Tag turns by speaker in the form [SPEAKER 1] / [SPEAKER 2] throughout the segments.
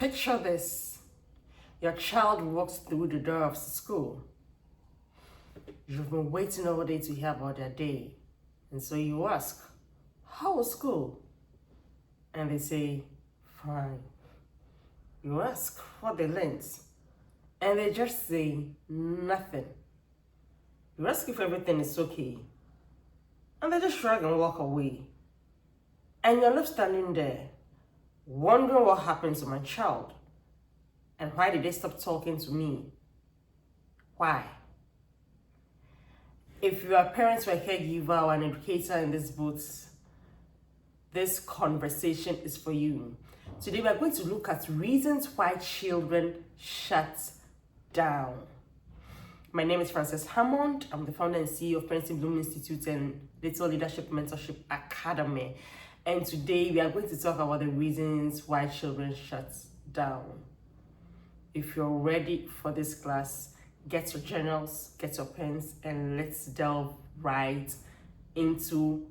[SPEAKER 1] Picture this. Your child walks through the door of school. You've been waiting all day to hear about their day. And so you ask, how was school? And they say, fine. You ask what they learned. And they just say, nothing. You ask if everything is okay. And they just shrug and walk away. And you're left standing there, wondering what happened to my child. And why did they stop talking to me? Why? If you are a parent or a caregiver or an educator in this booth, this conversation is for you. Today we are going to look at reasons why children shut down. My name is Frances Hammond. I'm the founder and CEO of Parenting Bloom Institute and Little Leadership Mentorship Academy. And today we are going to talk about the reasons why children shut down. If you're ready for this class, get your journals, get your pens, and let's delve right into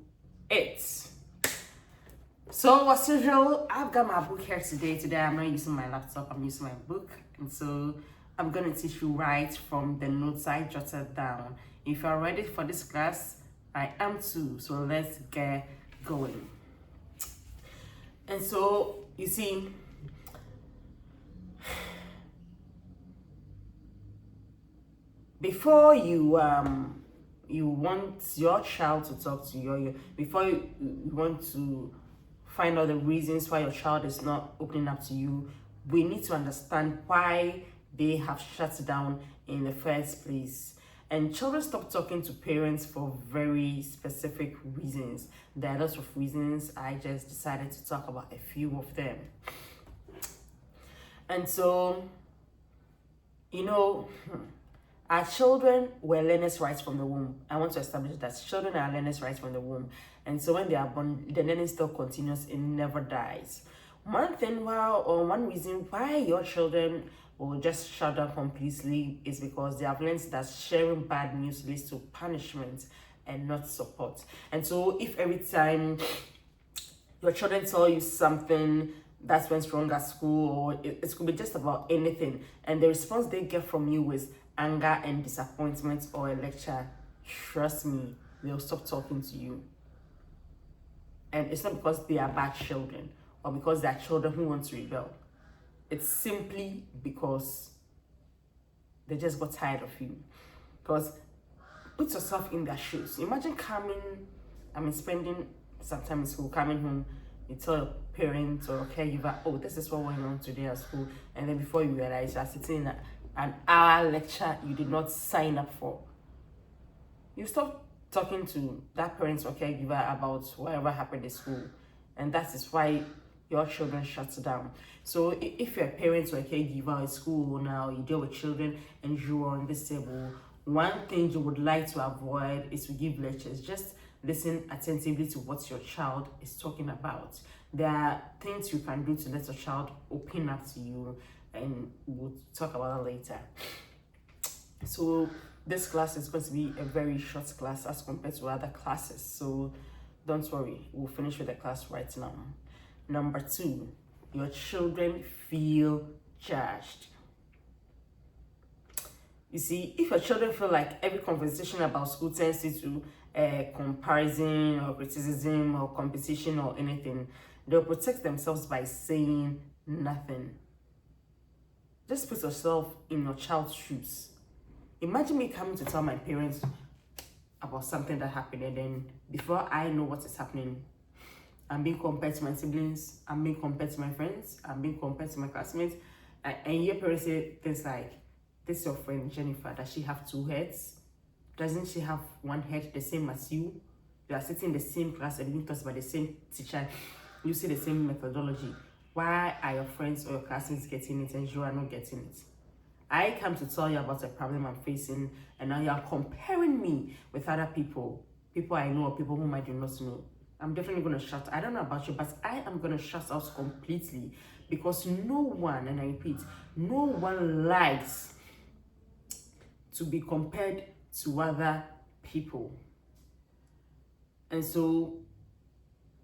[SPEAKER 1] it. So as usual, I've got my book here today. Today I'm not using my laptop, I'm using my book. And so I'm going to teach you right from the notes I jotted down. If you're ready for this class, I am too. So let's get going. And so, you see, before you want your child to talk to you, before you want to find out the reasons why your child is not opening up to you, we need to understand why they have shut down in the first place. And children stop talking to parents for very specific reasons. There are lots of reasons. I just decided to talk about a few of them. And so, you know, our children were learners right from the womb. I want to establish that children are learners right from the womb. And so when they are born, the learning still continues. It never dies. One reason why your children will just shut down completely is because they have learned that sharing bad news leads to punishment and not support. And so if every time your children tell you something that went wrong at school, or it could be just about anything, and the response they get from you is anger and disappointment or a lecture, trust me, they'll stop talking to you. And it's not because they are bad children or because they are children who want to rebel. It's simply because they just got tired of you. Because put yourself in their shoes. Imagine spending some time in school, coming home, you tell your parents or caregiver, oh, this is what went on today at school. And then before you realize you're sitting in an hour lecture you did not sign up for. You stop talking to that parent or caregiver about whatever happened at school. And that is why your children shut down. So if you're a parent or a caregiver at school now, you deal with children and you are on this table, one thing you would like to avoid is to give lectures. Just listen attentively to what your child is talking about. There are things you can do to let your child open up to you, and we'll talk about that later. So this class is going to be a very short class as compared to other classes. So don't worry, we'll finish with the class right now. Number 2, your children feel judged. You see, if your children feel like every conversation about school turns into a comparison or criticism or competition or anything, they'll protect themselves by saying nothing. Just put yourself in your child's shoes. Imagine me coming to tell my parents about something that happened, and then before I know what is happening, I'm being compared to my siblings, I'm being compared to my friends, I'm being compared to my classmates, and your parents say things like, this is your friend Jennifer, does she have 2 heads? Doesn't she have 1 head the same as you? You are sitting in the same class and being taught by the same teacher, you see the same methodology. Why are your friends or your classmates getting it and you are not getting it? I come to tell you about a problem I'm facing, and now you are comparing me with other people I know or people whom I do not know. I'm definitely going to shut. I don't know about you, but I am going to shut out completely, because no one, and I repeat, no one likes to be compared to other people. And so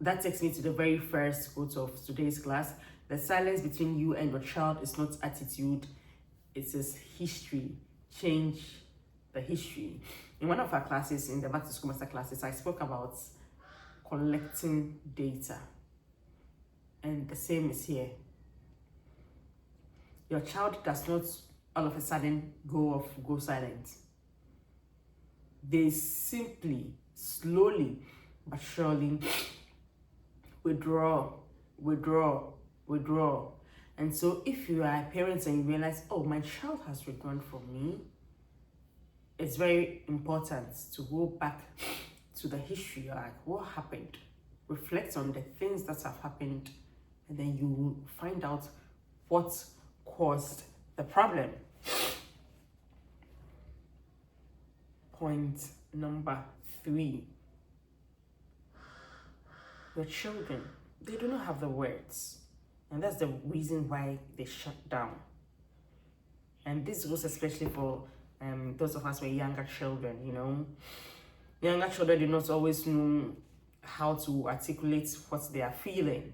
[SPEAKER 1] that takes me to the very first quote of today's class. The silence between you and your child is not attitude, it is history. Change the history. In one of our classes, in the back to school master classes, I spoke about collecting data. And the same is here. Your child does not all of a sudden go silent. They simply, slowly but surely withdraw. And so if you are a parent and you realize, oh, my child has withdrawn from me, it's very important to go back to the history, like what happened. Reflect on the things that have happened, and then you will find out what caused the problem. Point number 3. Your children, they do not have the words. And that's the reason why they shut down. And this goes especially for those of us with younger children, you know. Younger children do not always know how to articulate what they are feeling.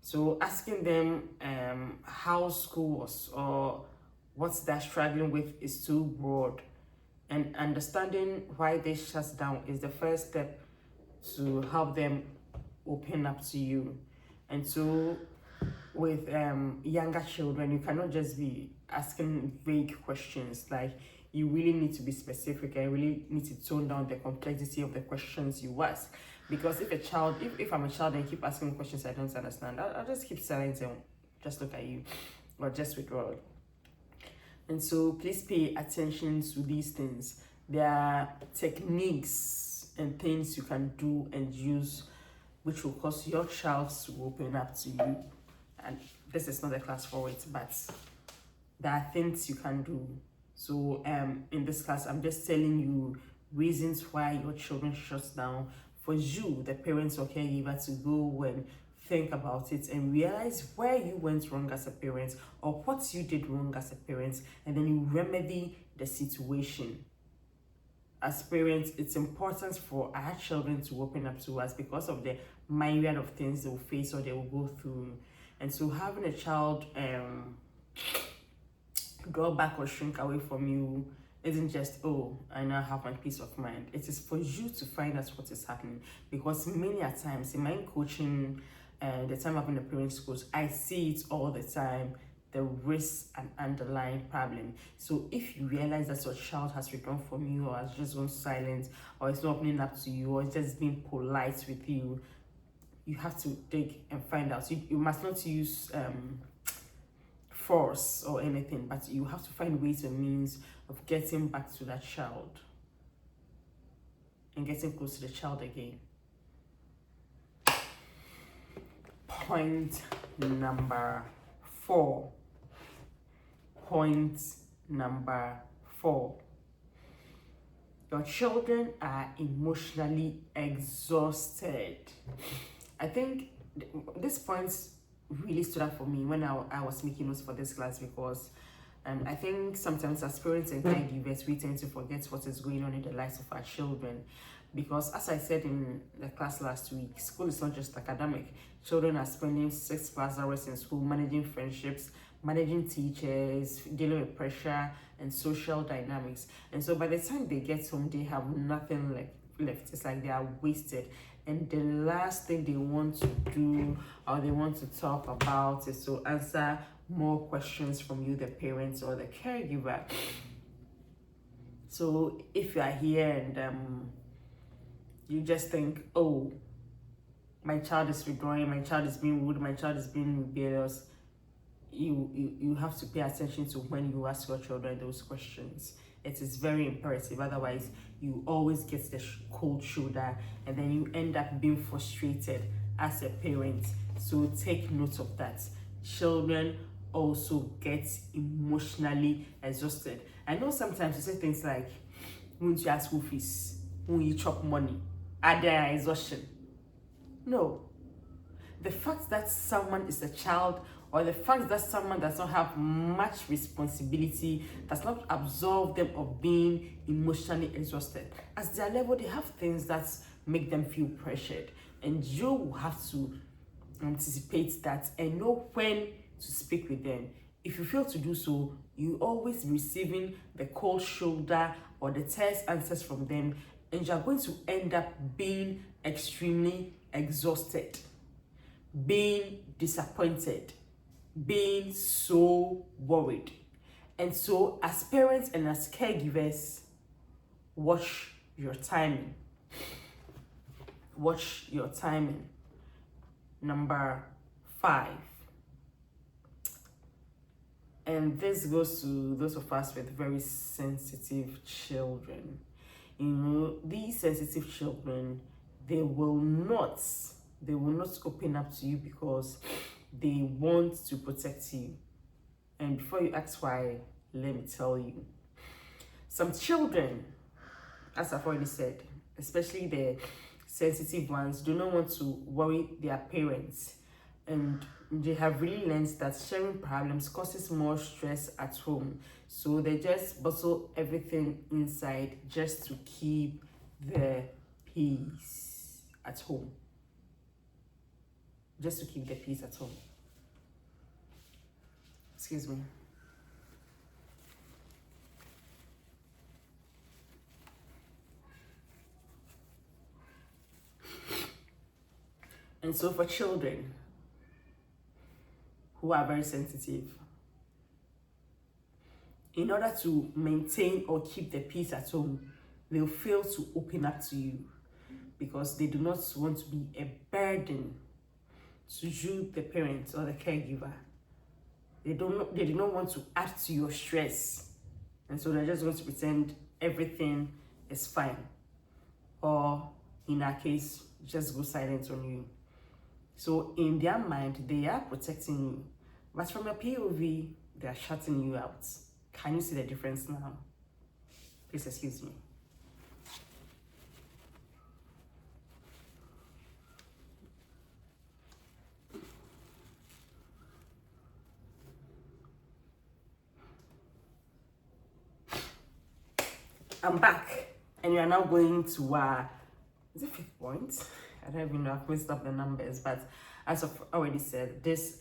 [SPEAKER 1] So asking them how school was or what they're struggling with is too broad. And understanding why they shut down is the first step to help them open up to you. And so with younger children, you cannot just be asking vague questions. Like, you really need to be specific and really need to tone down the complexity of the questions you ask. Because if I'm a child and keep asking questions I don't understand, I'll just keep silent and just look at you or just withdraw. And so please pay attention to these things. There are techniques and things you can do and use which will cause your child to open up to you. And this is not a class for it, but there are things you can do. So in this class, I'm just telling you reasons why your children shut down. For you, the parents or caregiver, to go and think about it and realize where you went wrong as a parent or what you did wrong as a parent, and then you remedy the situation. As parents, it's important for our children to open up to us because of the myriad of things they will face or they will go through. And so having a child draw back or shrink away from you isn't just, oh, I now have my peace of mind. It is for you to find out what is happening. Because many a times in my coaching, the time I've been in the parent schools, I see it all the time. There is an underlying problem. So if you realize that your child has withdrawn from you or has just gone silent or it's not opening up to you or it's just being polite with you, you have to dig and find out. You must not use force or anything, but you have to find ways and means of getting back to that child and getting close to the child again. Point number 4. Your children are emotionally exhausted. I think this point really stood out for me when I was making notes for this class, because I think sometimes as parents and caregivers, we tend to forget what is going on in the lives of our children. Because as I said in the class last week, school is not just academic. Children are spending 6+ hours in school managing friendships, managing teachers, dealing with pressure and social dynamics. And so by the time they get home, they have nothing left. It's like they are wasted. And the last thing they want to do or they want to talk about is to answer more questions from you, the parents or the caregiver. So if you are here and you just think, oh, my child is withdrawing, my child is being rude, my child is being rebellious, you have to pay attention to when you ask your children those questions. It is very imperative. Otherwise, you always get the cold shoulder and then you end up being frustrated as a parent. So take note of that. Children also get emotionally exhausted. I know sometimes you say things like, won't you ask school fees? Won't you chop money? Are there exhaustion? No. The fact that someone is a child or the fact that someone does not have much responsibility does not absolve them of being emotionally exhausted. At their level, they have things that make them feel pressured. And you have to anticipate that and know when to speak with them. If you fail to do so, you always receiving the cold shoulder or the terse answers from them, and you are going to end up being extremely exhausted, being disappointed, being so worried. And so, as parents and as caregivers, watch your timing. Watch your timing. Number 5. And this goes to those of us with very sensitive children. You know, these sensitive children, they will not open up to you because they want to protect you. And before you ask why, let me tell you. Some children, as I've already said, especially the sensitive ones, do not want to worry their parents. And they have really learned that sharing problems causes more stress at home. So they just bottle everything inside just to keep the peace at home. Just to keep the peace at home. Excuse me. And so for children who are very sensitive, in order to maintain or keep the peace at home, they'll fail to open up to you because they do not want to be a burden to you, the parent or the caregiver. They do not want to add to your stress, and so they're just going to pretend everything is fine, or in our case, just go silent on you. So in their mind, they are protecting you, but from a POV, they are shutting you out. Can you see the difference now? Please excuse me. I'm back, and we are now going to is it 5th point? I don't even know, I've messed up the numbers, but as I've already said, this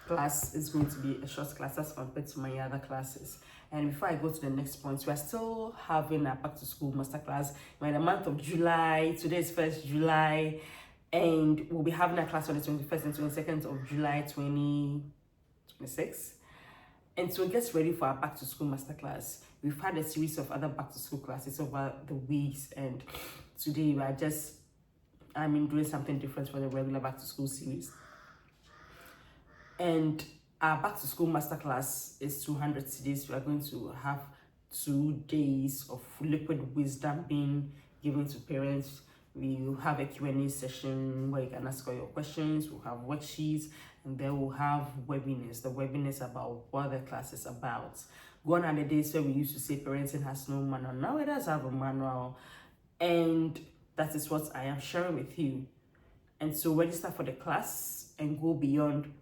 [SPEAKER 1] class is going to be a short class as compared to my other classes. And before I go to the next point, we are still having a back to school masterclass. We're in the month of July. Today is 1st July, and we'll be having a class on the 21st and 22nd of July 2026. And so get ready for our back to school masterclass. We've had a series of other back to school classes over the weeks, and today we are just doing something different for the regular back to school series. And our back to school masterclass is 200 CDs. We are going to have 2 days of liquid wisdom being given to parents. We will have a Q&A session where you can ask all your questions. We'll have worksheets, and then we'll have webinars. The webinars about what the class is about. Gone are the days where we used to say parenting has no manual. Now it does have a manual, and that is what I am sharing with you. And so register for the class and go beyond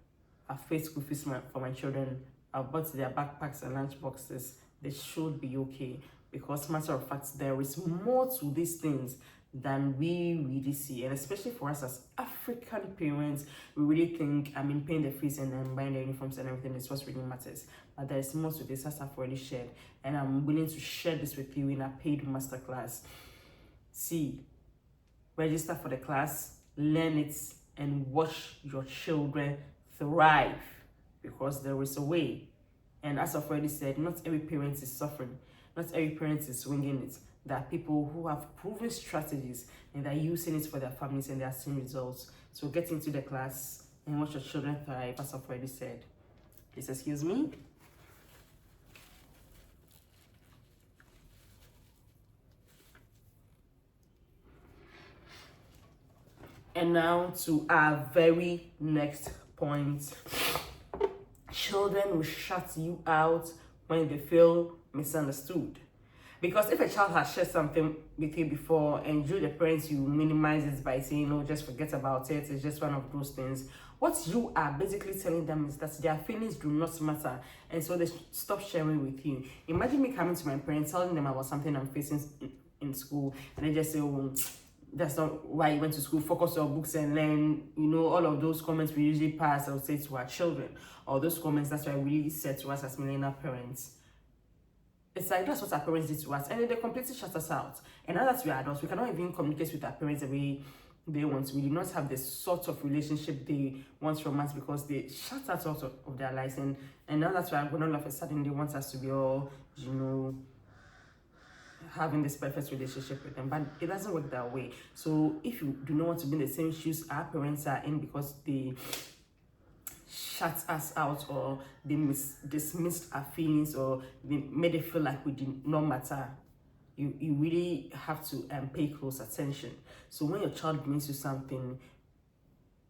[SPEAKER 1] our free school fees for my children. I've bought their backpacks and lunch boxes. They should be okay, because matter of fact, there is more to these things than we really see. And especially for us as African parents, we really think, paying the fees and then buying the uniforms and everything is what really matters. But there is more to this, as I've already shared. And I'm willing to share this with you in a paid masterclass. See, register for the class, learn it, and watch your children thrive, because there is a way. And as I've already said, not every parent is suffering. Not every parent is winging it. There are people who have proven strategies and they're using it for their families, and they are seeing results. So get into the class and watch your children thrive, as I've already said. Please excuse me. And now to our very next point. Children will shut you out when they feel misunderstood. Because if a child has shared something with you before, and you, the parents, you minimize it by saying, no, just forget about it, it's just one of those things, what you are basically telling them is that their feelings do not matter, and so they stop sharing with you. Imagine me coming to my parents, telling them about something I'm facing in school, and they just say, oh, that's not why you went to school, focus on books and learn, all of those comments we usually pass or say to our children, or those comments that's why we really said to us as millennial parents. It's like that's what our parents did to us, and then they completely shut us out. And now that we are adults, we cannot even communicate with our parents the way they want. We do not have the sort of relationship they want from us because they shut us out of their lives. And now that's why when all of a sudden they want us to be all, having this perfect relationship with them. But it doesn't work that way. So if you do not want to be in the same shoes our parents are in because they shut us out, or they dismissed our feelings, or they made it feel like we did not matter, you really have to pay close attention. So when your child brings you something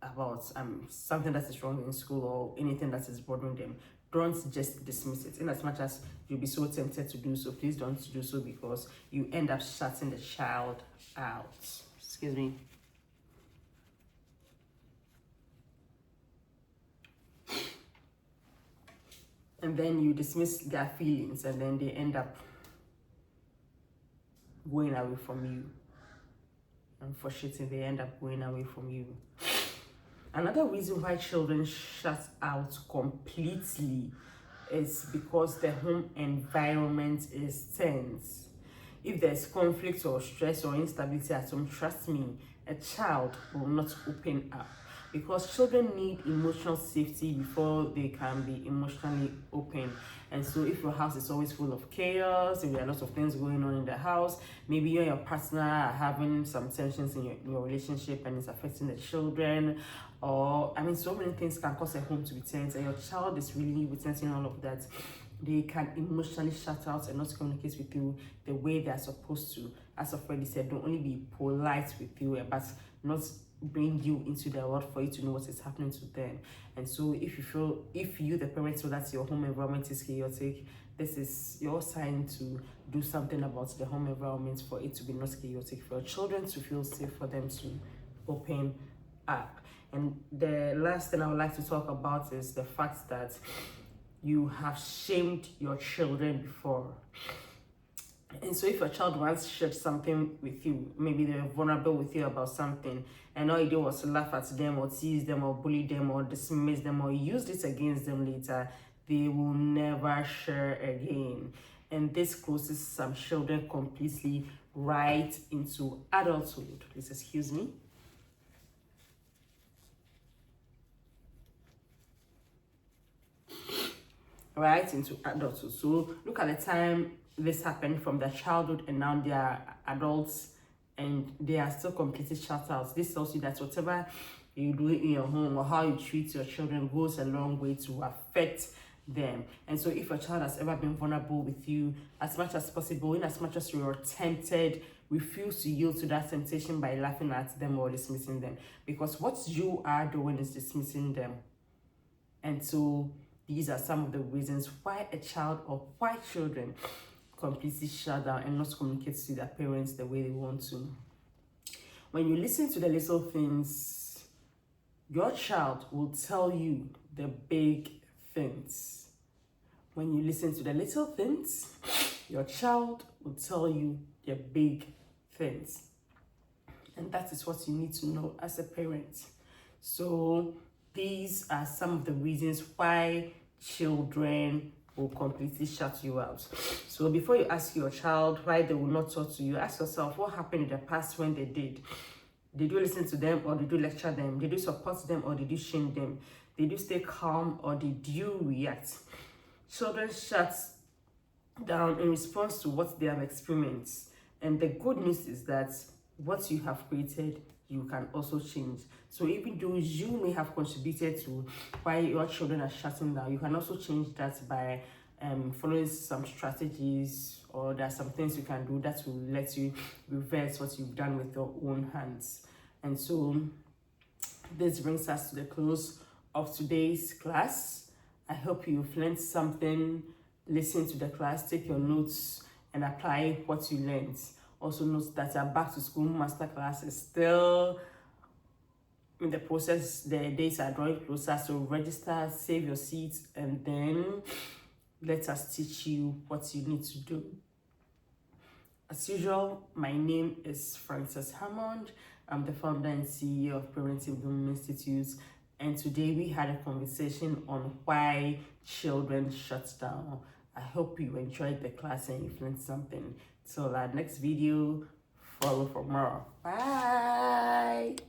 [SPEAKER 1] about something that is wrong in school or anything that is bothering them, don't just dismiss it. In as much as you'll be so tempted to do so, please don't do so, because you end up shutting the child out. Excuse me. And then you dismiss their feelings, and then they end up going away from you. Unfortunately, they end up going away from you. Another reason why children shut out completely is because the home environment is tense. If there's conflict or stress or instability at home, trust me, a child will not open up, because children need emotional safety before they can be emotionally open. And so if your house is always full of chaos, if there are lots of things going on in the house, maybe you and your partner are having some tensions in your relationship and it's affecting the children, or so many things can cause a home to be tense, and your child is really witnessing all of that, they can emotionally shut out and not communicate with you the way they are supposed to. As I've already said, don't only be polite with you, but not bring you into their world for you to know what is happening to them. And so if you the parent feel that your home environment is chaotic, this is your sign to do something about the home environment for it to be not chaotic, for your children to feel safe, for them to open up. And the last thing I would like to talk about is the fact that you have shamed your children before. And so if your child once shared something with you, maybe they're vulnerable with you about something, and all you did was to laugh at them or tease them or bully them or dismiss them or use it against them later, they will never share again. And this closes some children completely right into adulthood. Please excuse me. Right into adulthood. So look at the time this happened from their childhood, and now they are adults and they are still completely shut out. This tells you that whatever you do in your home or how you treat your children goes a long way to affect them. And so if your child has ever been vulnerable with you, as much as possible, in as much as you're tempted, refuse to yield to that temptation by laughing at them or dismissing them, because what you are doing is dismissing them. And so these are some of the reasons why a child or why children completely shut down and not communicate to their parents the way they want to. When you listen to the little things, your child will tell you the big things. When you listen to the little things, your child will tell you the big things. And that is what you need to know as a parent. So these are some of the reasons why children will completely shut you out. So before you ask your child why they will not talk to you, ask yourself what happened in the past when they did. Did you listen to them, or did you lecture them? Did you support them, or did you shame them? Did you stay calm, or did you react? Children shut down in response to what they have experienced. And the good news is that what you have created, you can also change. So even though you may have contributed to why your children are shutting down, you can also change that by following some strategies, or there are some things you can do that will let you reverse what you've done with your own hands. And so this brings us to the close of today's class. I hope you've learned something. Listen to the class, take your notes, and apply what you learned. Also note that our back to school masterclass is still in the process. The dates are drawing closer, so register, save your seats, and then let us teach you what you need to do. As usual, my name is Frances Hammond. I'm the founder and CEO of Preventive Bloom Institute, and today we had a conversation on why children shut down. I hope you enjoyed the class and you've learned something. Till our next video, follow for more. Bye.